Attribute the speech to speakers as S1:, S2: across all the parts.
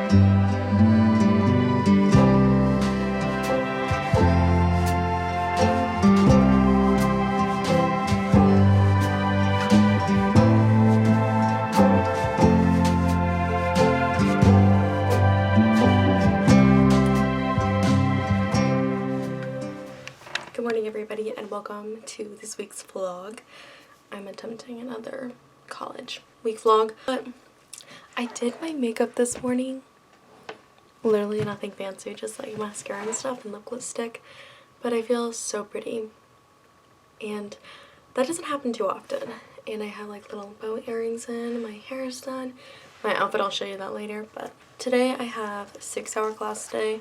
S1: Good morning everybody and welcome to this week's vlog. I'm attempting another college week vlog, but I did my makeup this morning. Literally nothing fancy, just like mascara and stuff and lip lipstick, but I feel so pretty and that doesn't happen too often. And I have like little bow earrings in, my hair is done, my outfit, I'll show you that later. But today I have a 6-hour class today.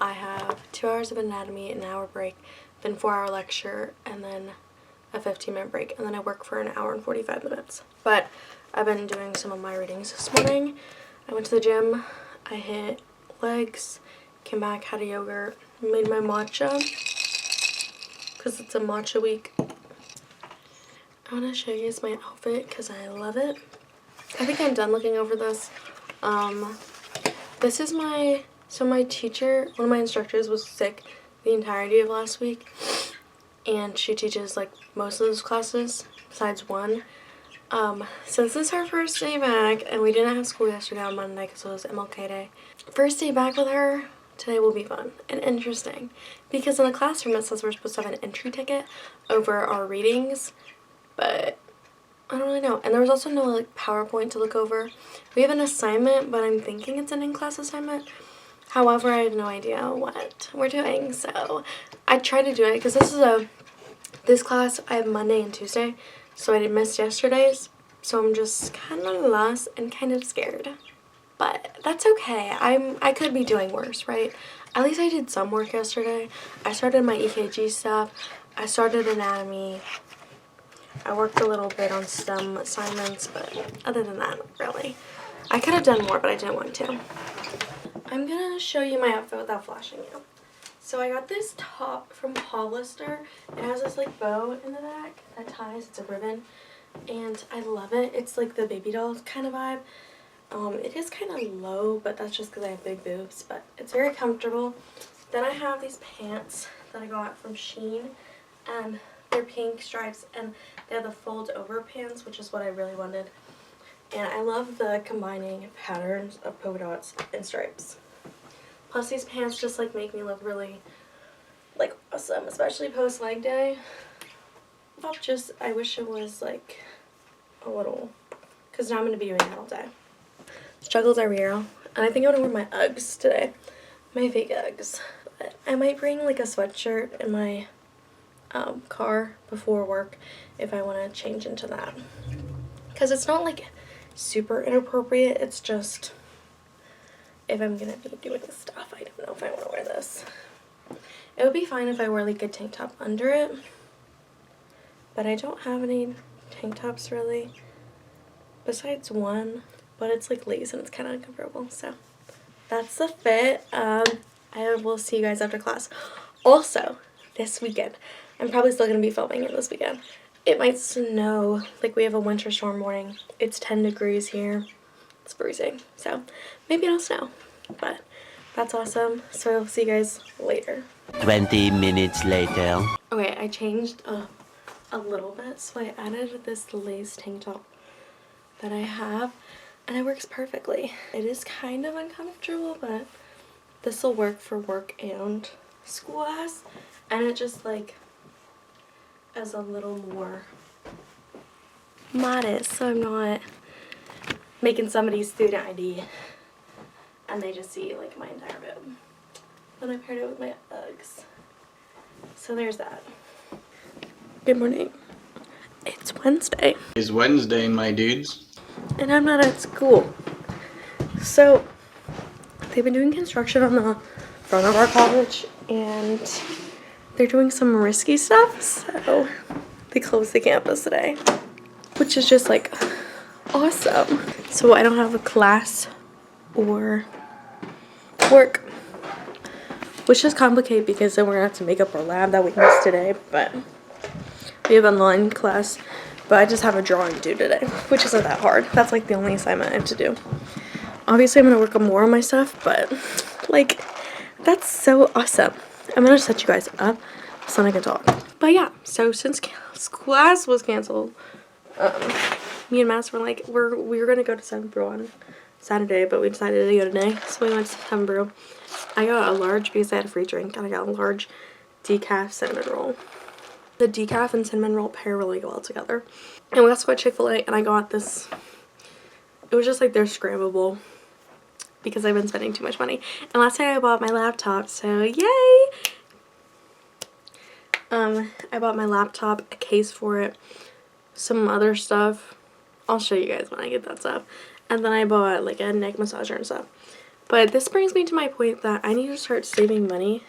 S1: I have 2 hours of anatomy, an hour break, then 4-hour lecture, and then a 15-minute break, and then I work for an hour and 45 minutes. But I've been doing some of my readings this morning. I went to the gym, I hit legs, came back, had a yogurt, made my matcha because it's a matcha week. I want to show you guys my outfit because I love it. I think I'm done looking over this. This is my teacher, one of my instructors was sick the entirety of last week, and she teaches like most of those classes besides one. So this is her first day back, and we didn't have school yesterday on Monday because it was MLK Day. First day back with her today will be fun and interesting because in the classroom it says we're supposed to have an entry ticket over our readings, but I don't really know. And there was also no like PowerPoint to look over. We have an assignment, but I'm thinking it's an in-class assignment. However, I have no idea what we're doing, so I tried to do it because this class I have Monday and Tuesday, so I didn't miss yesterday's, so I'm just kind of lost and kind of scared. But that's okay. I could be doing worse, right? At least I did some work yesterday. I started my EKG stuff. I started anatomy. I worked a little bit on STEM assignments, but other than that, not really. I could have done more, but I didn't want to. I'm gonna show you my outfit without flashing you. So I got this top from Hollister. It has this like bow in the back that ties. It's a ribbon, and I love it. It's like the baby doll kind of vibe. It is kind of low, but that's just because I have big boobs. But it's very comfortable. Then I have these pants that I got from Shein, and they're pink stripes, and they have the fold over pants, which is what I really wanted. And I love the combining patterns of polka dots and stripes. Plus these pants just like make me look really like awesome, especially post leg day. I wish it was like a little, because now I'm going to be doing that all day. Struggles are real. And I think I'm going to wear my Uggs today. My fake Uggs. But I might bring like a sweatshirt in my car before work if I want to change into that. Because it's not like super inappropriate, it's just if I'm gonna be doing stuff, I don't know if I want to wear this. It would be fine if I wore like a tank top under it, but I don't have any tank tops really besides one, but it's like lace and it's kind of uncomfortable. So that's the fit. I will see you guys after class. Also this weekend, I'm probably still gonna be filming it this weekend. It might snow, like we have a winter storm warning. It's 10 degrees here. It's freezing, so maybe it'll snow, but that's awesome. So I'll see you guys later.
S2: 20 minutes later.
S1: Okay, I changed a little bit, so I added this lace tank top that I have, and it works perfectly. It is kind of uncomfortable, but this will work for work and school class, and it just like as a little more modest, so I'm not making somebody's student ID and they just see like my entire boob. Then I paired it with my Uggs. So there's that. Good morning. It's Wednesday.
S3: It's Wednesday, my dudes.
S1: And I'm not at school. So they've been doing construction on the front of our college, and they're doing some risky stuff, so they closed the campus today, which is just like awesome. So I don't have a class or work, which is complicated because then we're gonna have to make up our lab that we missed today, but we have online class, but I just have a drawing due today, which isn't that hard. That's like the only assignment I have to do. Obviously, I'm going to work on more on my stuff, but, like, that's so awesome. I'm going to set you guys up so I can talk. But, yeah, so since class was canceled, me and Mass were like, we were going to go to 7 Brew on Saturday, but we decided to go today, so we went to 7 Brew. I got a large because I had a free drink, and I got a large decaf cinnamon roll. The decaf and cinnamon roll pair really well together. And we also got Chick-fil-A, and I got this, it was just like their scramblable, because I've been spending too much money. And last night I bought my laptop, so yay! I bought my laptop, a case for it, some other stuff. I'll show you guys when I get that stuff. And then I bought like a neck massager and stuff. But this brings me to my point that I need to start saving money.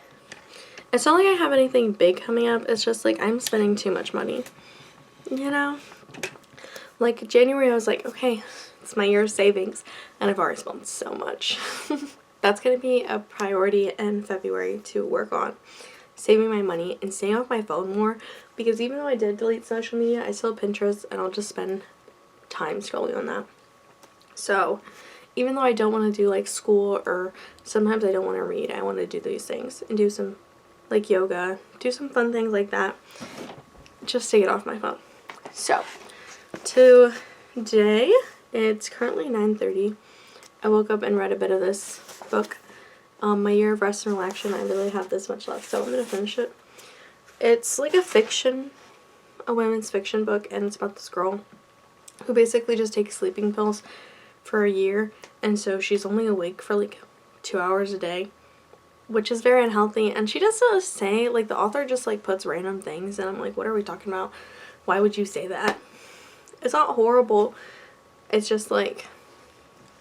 S1: It's not like I have anything big coming up. It's just like I'm spending too much money. You know? Like January I was like, okay, it's my year of savings. And I've already spent so much. That's going to be a priority in February to work on. Saving my money and staying off my phone more. Because even though I did delete social media, I still have Pinterest and I'll just spend time scrolling on that. So even though I don't want to do like school, or sometimes I don't want to read, I want to do these things and do some like yoga, do some fun things like that just to get off my phone. So today it's currently 9:30. I woke up and read a bit of this book, My Year of Rest and Relaxation. I literally have this much left, so I'm gonna finish it. It's like a women's fiction book, and it's about this girl who basically just takes sleeping pills for a year, and so she's only awake for like 2 hours a day, which is very unhealthy. And she doesn't say, like, the author just like puts random things, and I'm like, what are we talking about? Why would you say that? It's not horrible, it's just like,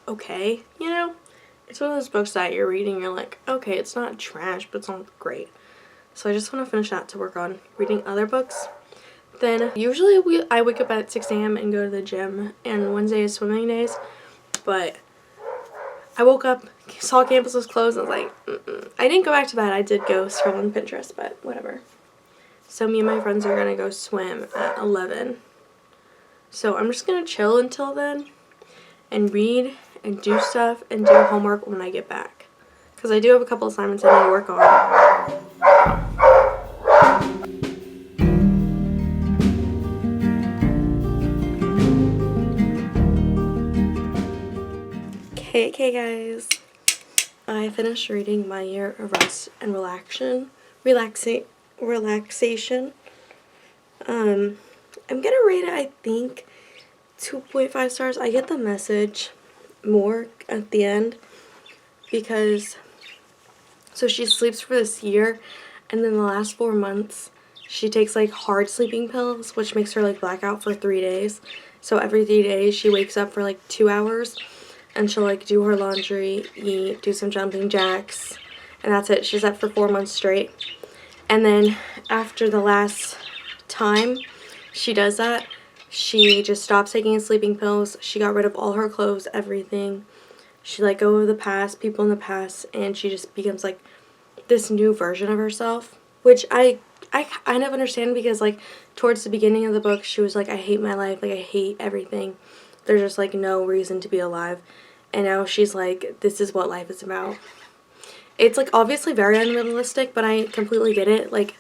S1: okay, you know? It's one of those books that you're reading, you're like, okay, it's not trash, but it's not great. So I just want to finish that to work on reading other books. Then usually I wake up at 6 a.m. and go to the gym, and Wednesday is swimming days. But I woke up, saw campus was closed, and I was like, I didn't go back to bed. I did go scroll on Pinterest, but whatever. So me and my friends are going to go swim at 11. So I'm just going to chill until then and read and do stuff and do homework when I get back. Because I do have a couple assignments I need to work on. Okay guys, I finished reading My Year of Rest and Relaxation. I'm gonna rate it, I think, 2.5 stars. I get the message more at the end because, so she sleeps for this year, and then the last 4 months she takes like hard sleeping pills, which makes her like blackout for 3 days. So every 3 days she wakes up for like 2 hours, and she'll like do her laundry, eat, do some jumping jacks, and that's it. She's up for 4 months straight. And then after the last time she does that, she just stops taking sleeping pills. She got rid of all her clothes, everything. She let go of the past, people in the past, and she just becomes like this new version of herself, which I kind of understand, because like towards the beginning of the book she was like, I hate my life, like I hate everything. There's just like no reason to be alive. And now she's like, this is what life is about. It's like obviously very unrealistic, but I completely get it. Like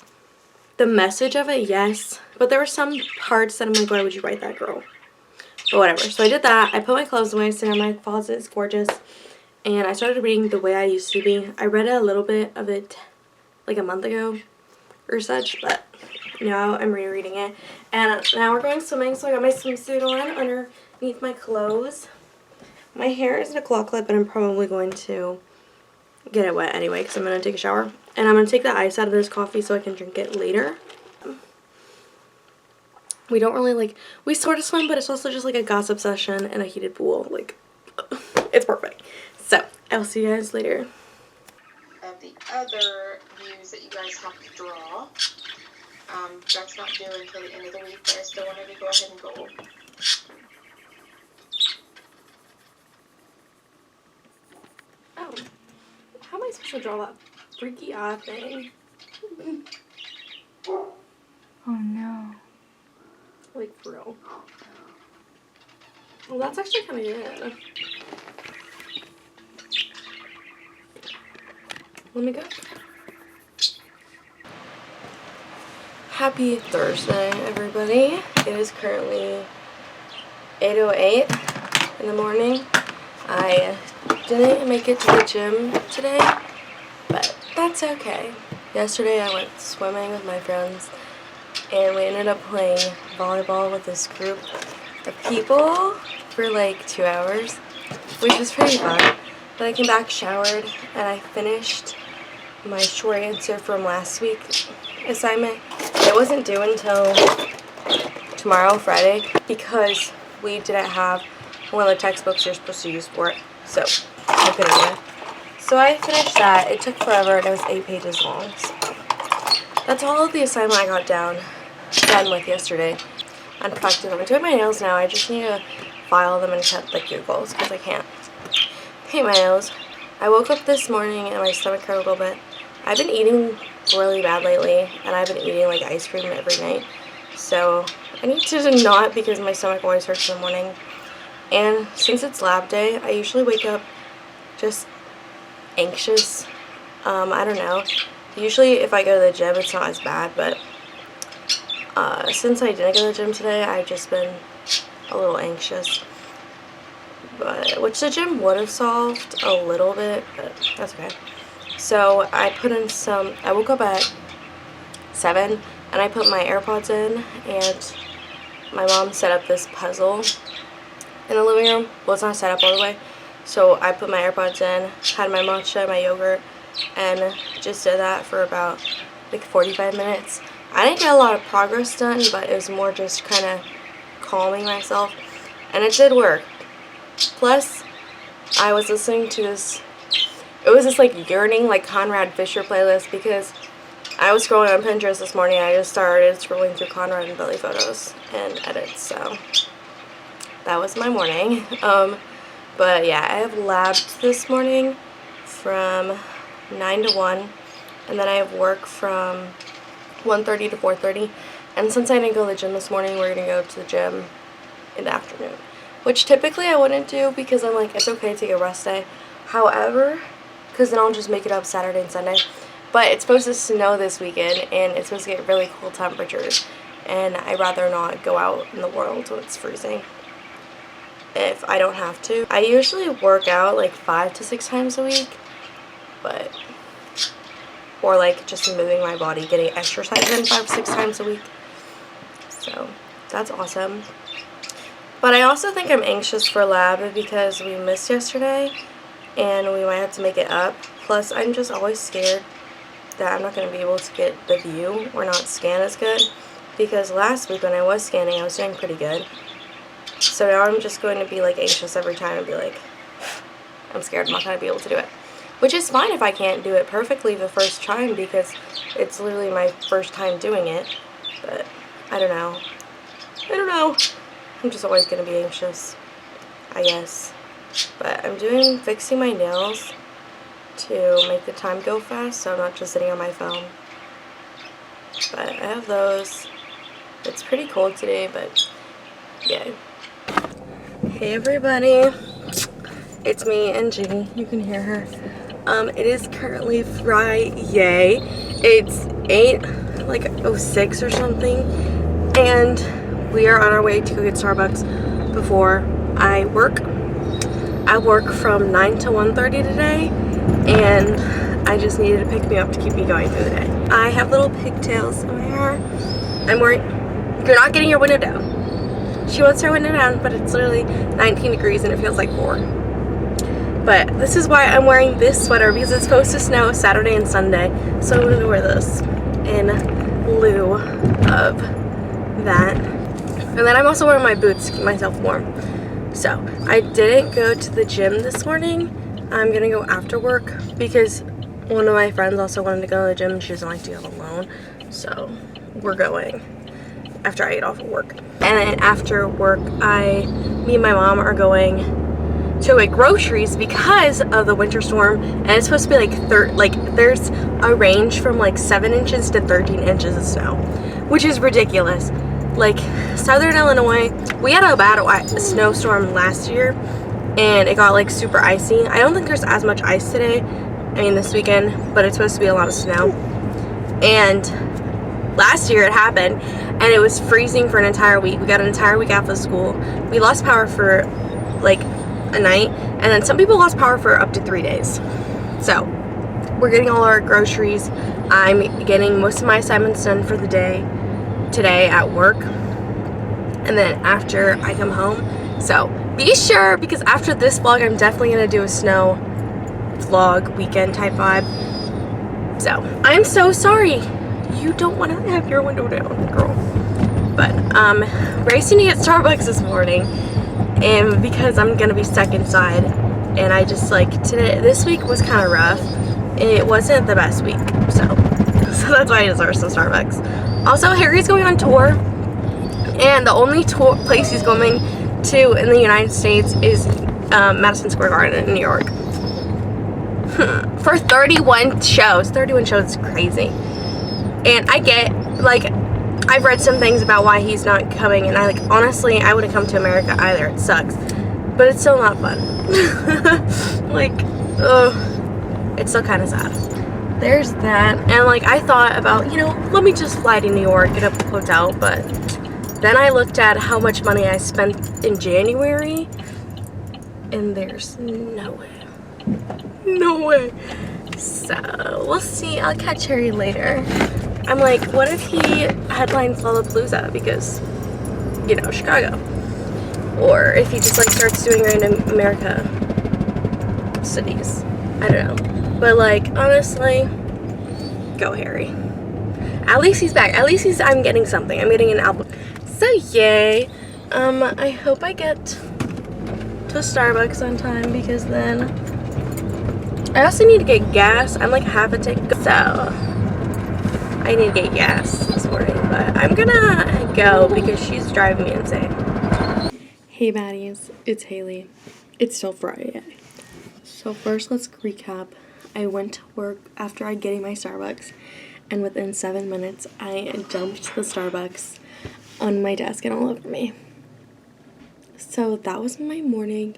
S1: the message of it, yes, but there were some parts that I'm like, why would you write that, girl? But whatever. So I did that. I put my clothes away, so now my closet is gorgeous. And I started reading The Way I Used to Be. I read a little bit of it like a month ago or such, but now I'm rereading it. And now we're going swimming, so I got my swimsuit on underneath my clothes. My hair is in a claw clip, but I'm probably going to get it wet anyway because I'm going to take a shower. And I'm going to take the ice out of this coffee so I can drink it later. We don't really like, we sort of swim, but it's also just like a gossip session and a heated pool. Like, it's perfect. So, I'll see you guys later.
S4: Of the other views that you guys have to draw. That's not due until the end of the week, but I still wanted to go ahead and go.
S1: Oh, how am I supposed to draw that freaky eye thing?
S5: Oh no.
S1: Like, for real. Well, that's actually kind of good. let me go. Happy Thursday, everybody. It is currently 8:08 in the morning. I didn't make it to the gym today, but that's okay. Yesterday I went swimming with my friends, and we ended up playing volleyball with this group of people for like 2 hours, which was pretty fun. But I came back, showered, and I finished my short answer from last week's assignment. It wasn't due until tomorrow, Friday, because we didn't have one of the textbooks you're supposed to use for it, so I couldn't do it. So I finished that. It took forever, and it was 8 pages long. So that's all of the assignment I got done with yesterday. Unproductive. I'm doing my nails now. I just need to file them and cut the cuticles because I can't paint my nails. I woke up this morning and my stomach hurt a little bit. I've been eating really bad lately, and I've been eating like ice cream every night. So I need to not, because my stomach always hurts in the morning. And since it's lab day, I usually wake up just anxious. I don't know. Usually if I go to the gym, it's not as bad, but since I didn't go to the gym today, I've just been a little anxious. But which the gym would have solved a little bit, but that's okay. So I put in I woke up at 7, and I put my AirPods in, and my mom set up this puzzle in the living room. Well, it's not set up all the way. So I put my AirPods in, had my matcha, my yogurt, and just did that for about like 45 minutes. I didn't get a lot of progress done, but it was more just kind of calming myself, and it did work. Plus, I was listening to this, it was this like yearning, like Conrad Fisher playlist, because I was scrolling on Pinterest this morning, and I just started scrolling through Conrad and Billy photos and edits, so that was my morning. But yeah, I have labs this morning from 9 to 1, and then I have work from 1:30 to 4:30, and since I didn't go to the gym this morning, we're gonna go to the gym in the afternoon, which typically I wouldn't do because I'm like, it's okay to take a rest day. However, because then I'll just make it up Saturday and Sunday. But it's supposed to snow this weekend, and it's supposed to get really cool temperatures, and I'd rather not go out in the world when it's freezing if I don't have to. I usually work out like 5 to 6 times a week, or like just moving my body, getting exercise in 5 to 6 times a week. So that's awesome. But I also think I'm anxious for lab because we missed yesterday, and we might have to make it up. Plus, I'm just always scared that I'm not going to be able to get the view or not scan as good, because last week when I was scanning, I was doing pretty good. So now I'm just going to be like anxious every time and be like, I'm scared I'm not going to be able to do it. Which is fine if I can't do it perfectly the first time, because it's literally my first time doing it. But I don't know. I'm just always going to be anxious, I guess. But I'm fixing my nails to make the time go fast, so I'm not just sitting on my phone. But I have those. It's pretty cold today, but yeah. Hey everybody, it's me and Ginny. You can hear her. It is currently Friday. It's 8:06 or something, and we are on our way to go get Starbucks before I work. I work from 9 to 1:30 today, and I just needed to pick me up to keep me going through the day. I have little pigtails in my hair. I'm worried. You're not getting your window down. She wants her window down, but it's literally 19 degrees and it feels like 4. But this is why I'm wearing this sweater, because it's supposed to snow Saturday and Sunday. So I'm going to wear this in lieu of that. And then I'm also wearing my boots to keep myself warm. So I didn't go to the gym this morning. I'm going to go after work because one of my friends also wanted to go to the gym. She doesn't like to go alone. So we're going after I get off of work. And then after work, me and my mom are going to get groceries because of the winter storm, and it's supposed to be there's a range from like 7 inches to 13 inches of snow, which is ridiculous. Like Southern Illinois, we had a bad snowstorm last year, and it got like super icy. I don't think there's as much ice today, this weekend, but it's supposed to be a lot of snow. And last year it happened, and it was freezing for an entire week. We got an entire week off of school. We lost power for like a night, and then some people lost power for up to 3 days. So we're getting all our groceries. I'm getting most of my assignments done for the day today at work, and then after I come home. So be sure, because after this vlog I'm definitely gonna do a snow vlog weekend type vibe. So I'm so sorry you don't want to have your window down, girl. But racing to get Starbucks this morning, and because I'm gonna be stuck inside, and I just like this week was kind of rough. It wasn't the best week, so that's why I deserve some Starbucks. Also, Harry's going on tour, and the only place he's going to in the United States is Madison Square Garden in New York. For 31 shows. 31 shows is crazy. And I get, like, I've read some things about why he's not coming, and honestly, I wouldn't come to America either. It sucks. But it's still not fun. Like, it's still kind of sad. There's that. And, like, I thought about, let me just fly to New York, get a hotel, but then I looked at how much money I spent in January, and there's no way. No way. So, we'll see. I'll catch Harry later. I'm like, what if he headlines Lollapalooza because, Chicago? Or if he just, starts doing random America cities. I don't know. But, honestly, go Harry. At least he's back. At least I'm getting something. I'm getting an album. So, yay. I hope I get to Starbucks on time, because then I also need to get gas. I'm half a tank, so I need to get gas this morning, but I'm gonna go because she's driving me insane. Hey baddies, it's Haley. It's still Friday. So first, let's recap. I went to work after getting my Starbucks, and within 7 minutes, I dumped the Starbucks on my desk and all over me. So that was my morning,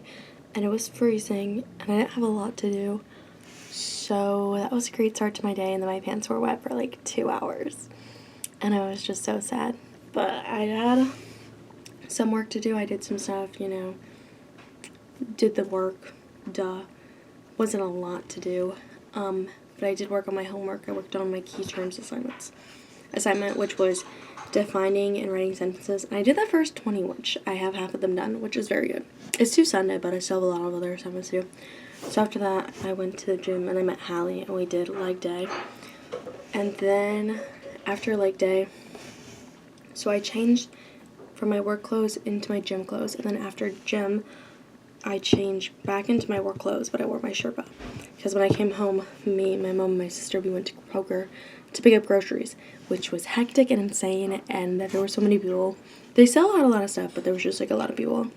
S1: and it was freezing, and I didn't have a lot to do. So that was a great start to my day, and then my pants were wet for 2 hours, and I was just so sad. But I had some work to do. I did some stuff, did the work, wasn't a lot to do, but I did work on my homework. I worked on my key terms assignment, which was defining and writing sentences, and I did that first 20, which I have half of them done, which is very good. It's due Sunday, but I still have a lot of other assignments to do. So after that, I went to the gym, and I met Hallie, and we did leg day. And then after leg day, so I changed from my work clothes into my gym clothes, and then after gym, I changed back into my work clothes, but I wore my Sherpa. Because when I came home, me, my mom, and my sister, we went to Kroger to pick up groceries, which was hectic and insane, and there were so many people. They sell out a lot of stuff, but there was just a lot of people.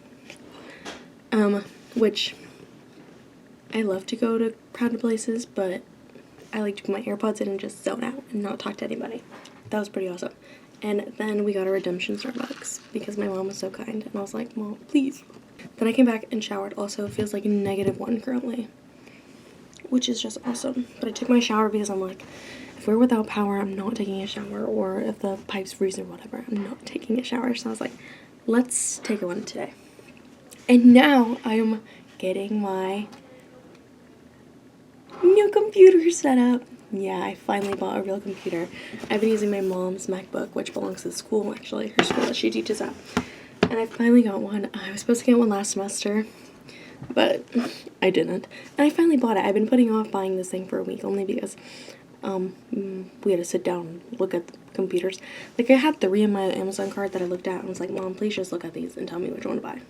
S1: Which I love to go to crowded places, but I like to put my AirPods in and just zone out and not talk to anybody. That was pretty awesome. And then we got a redemption Starbucks because my mom was so kind, and I was like, Mom, please. Then I came back and showered. Also, it feels like -1 currently, which is just awesome. But I took my shower because I'm like, if we're without power, I'm not taking a shower, or if the pipes freeze or whatever, I'm not taking a shower. So I was like, let's take one today. And now I am getting my new computer set up. Yeah, I finally bought a real computer. I've been using my mom's MacBook, which belongs to the school, actually, her school that she teaches at. And I finally got one. I was supposed to get one last semester, but I didn't. And I finally bought it. I've been putting off buying this thing for a week, only because we had to sit down and look at the computers. I had 3 in my Amazon cart that I looked at and was like, Mom, please just look at these and tell me which one to buy.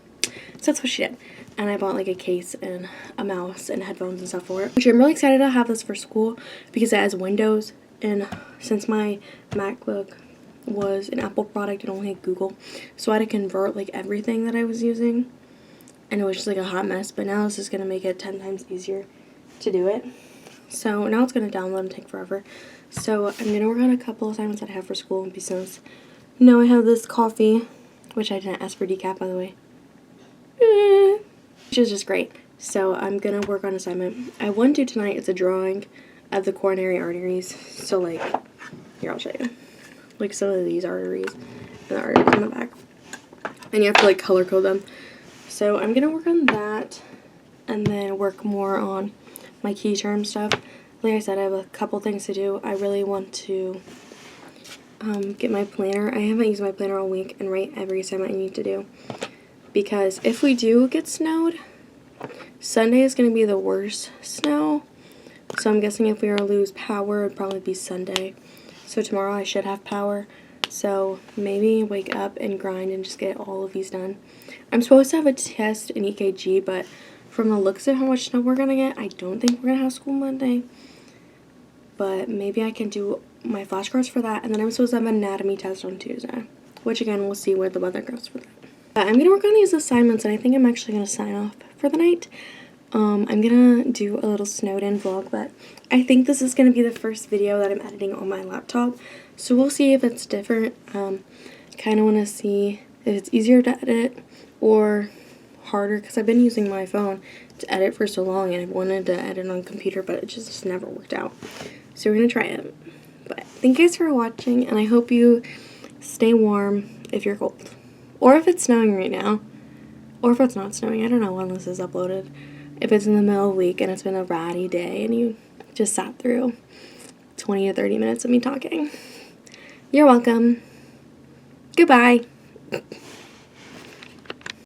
S1: So that's what she did. And I bought a case and a mouse and headphones and stuff for it, which I'm really excited to have this for school because it has Windows, and since my MacBook was an Apple product, it only had Google, so I had to convert everything that I was using, and it was just a hot mess. But now this is going to make it 10 times easier to do it. So now it's going to download and take forever. So I'm going to work on a couple assignments that I have for school, and besides, now I have this coffee, which I didn't ask for decaf, by the way, which is just great. So I'm gonna work on assignment. I have one due tonight. It's a drawing of the coronary arteries. So like, here, I'll show you. Like some of these arteries and the arteries on the back. And you have to like color code them. So I'm gonna work on that and then work more on my key term stuff. Like I said, I have a couple things to do. I really want to get my planner. I haven't used my planner all week and write every assignment I need to do. Because if we do get snowed, Sunday is going to be the worst snow. So I'm guessing if we were to lose power, it would probably be Sunday. So tomorrow I should have power. So maybe wake up and grind and just get all of these done. I'm supposed to have a test in EKG, but from the looks of how much snow we're going to get, I don't think we're going to have school Monday. But maybe I can do my flashcards for that. And then I'm supposed to have an anatomy test on Tuesday. Which again, we'll see where the weather goes for that. But I'm going to work on these assignments and I think I'm actually going to sign off for the night. I'm going to do a little snowed in vlog. But I think this is going to be the first video that I'm editing on my laptop. So we'll see if it's different. Kind of want to see if it's easier to edit or harder. Because I've been using my phone to edit for so long. And I wanted to edit on computer, but it just never worked out. So we're going to try it. But thank you guys for watching, and I hope you stay warm if you're cold. Or if it's snowing right now. Or if it's not snowing. I don't know when this is uploaded. If it's in the middle of the week and it's been a ratty day and you just sat through 20 to 30 minutes of me talking. You're welcome. Goodbye.